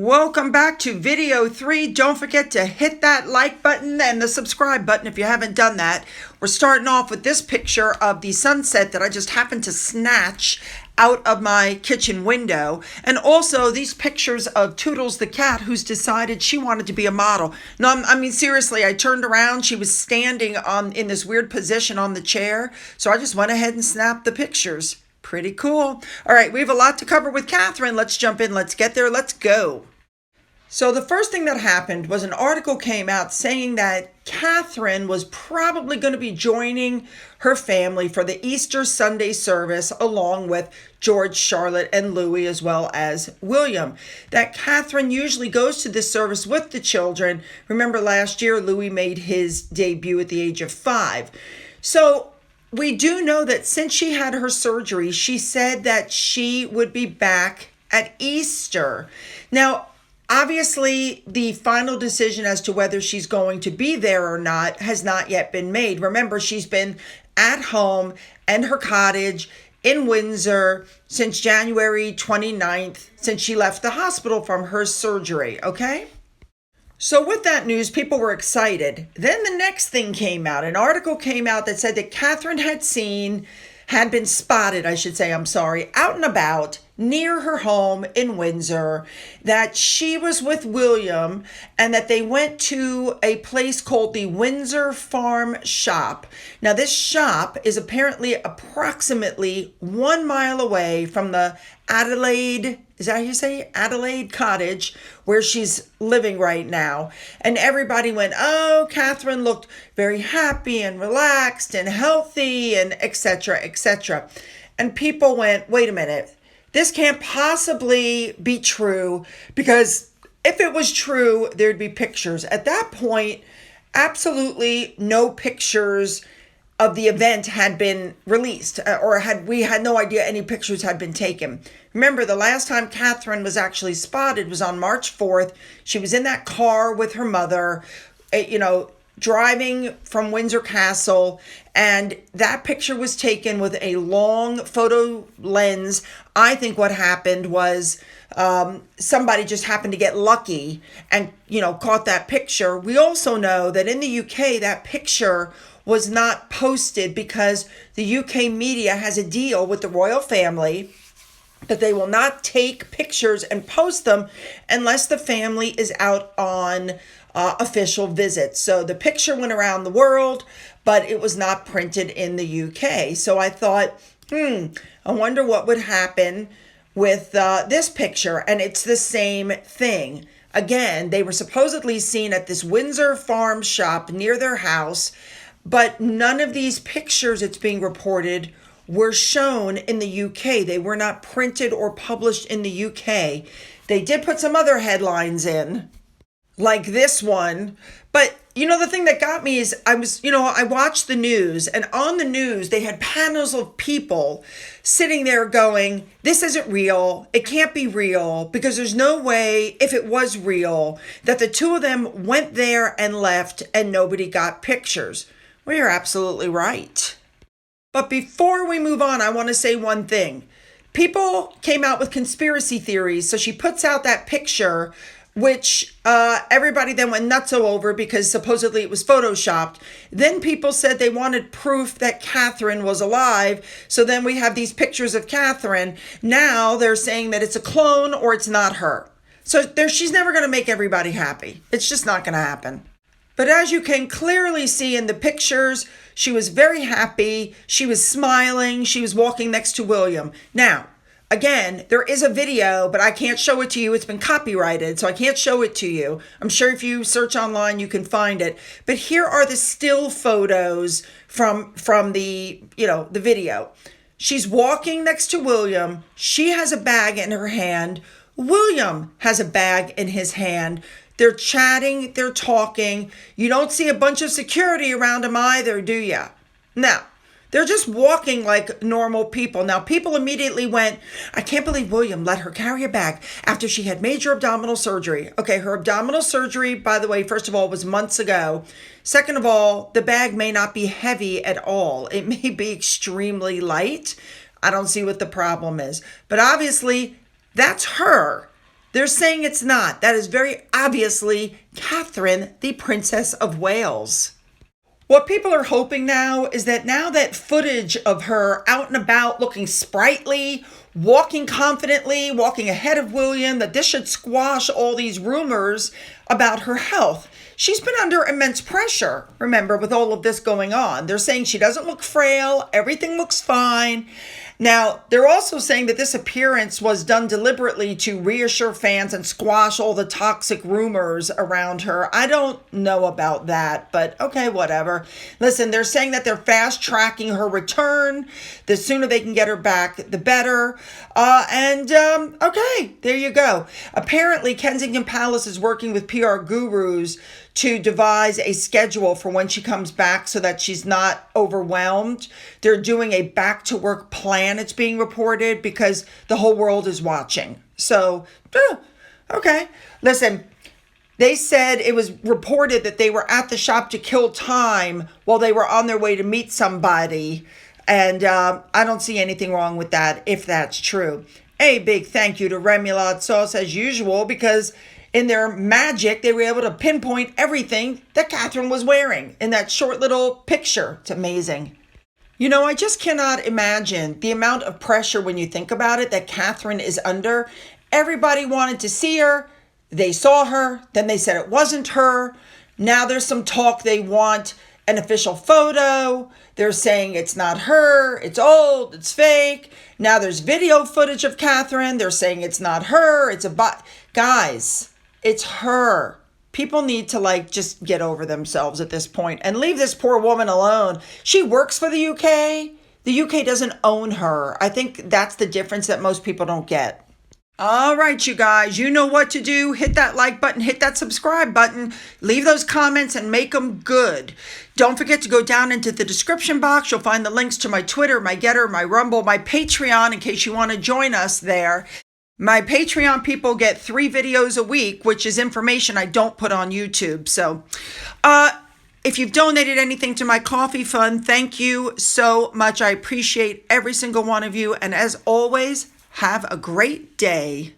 Welcome back to video 3. Don't forget to hit that like button and the subscribe button if you haven't done that. We're starting off with this picture of the sunset that I just happened to snatch out of my kitchen window. And also these pictures of Toodles the cat, who's decided she wanted to be a model. No, I mean, seriously, I turned around. She was standing in this weird position on the chair. So I just went ahead and snapped the pictures. Pretty cool. All right, we have a lot to cover with Catherine. Let's jump in. Let's get there. Let's go. So the first thing that happened was an article came out saying that Catherine was probably going to be joining her family for the Easter Sunday service along with George, Charlotte, and Louis, as well as William. That Catherine usually goes to this service with the children. Remember last year, Louis made his debut at the age of 5. So we do know that since she had her surgery, she said that she would be back at Easter. Now, obviously, the final decision as to whether she's going to be there or not has not yet been made. Remember, she's been at home and her cottage in Windsor since January 29th, since she left the hospital from her surgery, okay? So with that news, people were excited. Then the next thing came out. An article came out that said that Catherine had been spotted, out and about near her home in Windsor, that she was with William and that they went to a place called the Windsor Farm shop. Now, this shop is apparently approximately 1 mile away from the Adelaide cottage where she's living right now. And everybody went, oh, Catherine looked very happy and relaxed and healthy and etc., etc. And people went, wait a minute, this can't possibly be true, because if it was true, there'd be pictures. At that point, absolutely no pictures of the event had been released, we had no idea any pictures had been taken. Remember, the last time Catherine was actually spotted was on March 4th. She was in that car with her mother, driving from Windsor Castle, and that picture was taken with a long photo lens. I think what happened was somebody just happened to get lucky and, caught that picture. We also know that in the UK, that picture was not posted because the UK media has a deal with the royal family that they will not take pictures and post them unless the family is out on official visits. So the picture went around the world, but it was not printed in the UK. So I thought, I wonder what would happen with this picture. And it's the same thing. Again, they were supposedly seen at this Windsor Farm shop near their house, but none of these pictures, it's being reported, were shown in the UK. They were not printed or published in the UK. They did put some other headlines in, like this one. But, the thing that got me is I watched the news, and on the news, they had panels of people sitting there going, this isn't real. It can't be real, because there's no way, if it was real, that the two of them went there and left and nobody got pictures. Well, you're absolutely right. But before we move on, I want to say one thing. People came out with conspiracy theories. So she puts out that picture, which everybody then went nutso over because supposedly it was photoshopped. Then people said they wanted proof that Catherine was alive. So then we have these pictures of Catherine. Now they're saying that it's a clone or it's not her. So she's never going to make everybody happy. It's just not going to happen. But as you can clearly see in the pictures, she was very happy. She was smiling. She was walking next to William. Now, again, there is a video, but I can't show it to you. It's been copyrighted, so I can't show it to you. I'm sure if you search online, you can find it. But here are the still photos from the video. She's walking next to William. She has a bag in her hand. William has a bag in his hand. They're chatting, they're talking. You don't see a bunch of security around them either, do you? No, they're just walking like normal people. Now, people immediately went, I can't believe William let her carry a bag after she had major abdominal surgery. Okay, her abdominal surgery, by the way, first of all, was months ago. Second of all, the bag may not be heavy at all. It may be extremely light. I don't see what the problem is. But obviously, that's her. They're saying it's not. That is very obviously Catherine, the Princess of Wales. What people are hoping now is that footage of her out and about looking sprightly, walking confidently, walking ahead of William, that this should squash all these rumors about her health. She's been under immense pressure, remember, with all of this going on. They're saying she doesn't look frail, everything looks fine. Now, they're also saying that this appearance was done deliberately to reassure fans and squash all the toxic rumors around her. I don't know about that, but okay, whatever. Listen, they're saying that they're fast tracking her return. The sooner they can get her back, the better. Okay, there you go. Apparently, Kensington Palace is working with PR gurus to devise a schedule for when she comes back so that she's not overwhelmed. They're doing a back to work plan, it's being reported, because the whole world is watching. So, okay. Listen, they said it was reported that they were at the shop to kill time while they were on their way to meet somebody. And I don't see anything wrong with that if that's true. A big thank you to Remoulade Sauce as usual, because in their magic, they were able to pinpoint everything that Catherine was wearing in that short little picture. It's amazing. You know, I just cannot imagine the amount of pressure when you think about it that Catherine is under. Everybody wanted to see her. They saw her. Then they said it wasn't her. Now there's some talk they want an official photo. They're saying it's not her. It's old. It's fake. Now there's video footage of Catherine. They're saying it's not her. It's a bot. Guys, it's her. People need to just get over themselves at this point and leave this poor woman alone. She works for the UK. The UK doesn't own her. I think that's the difference that most people don't get. All right, you guys, you know what to do. Hit that like button, hit that subscribe button, leave those comments and make them good. Don't forget to go down into the description box. You'll find the links to my Twitter, my Gettr, my Rumble, my Patreon in case you want to join us there. My Patreon people get 3 videos a week, which is information I don't put on YouTube. So if you've donated anything to my coffee fund, thank you so much. I appreciate every single one of you. And as always, have a great day.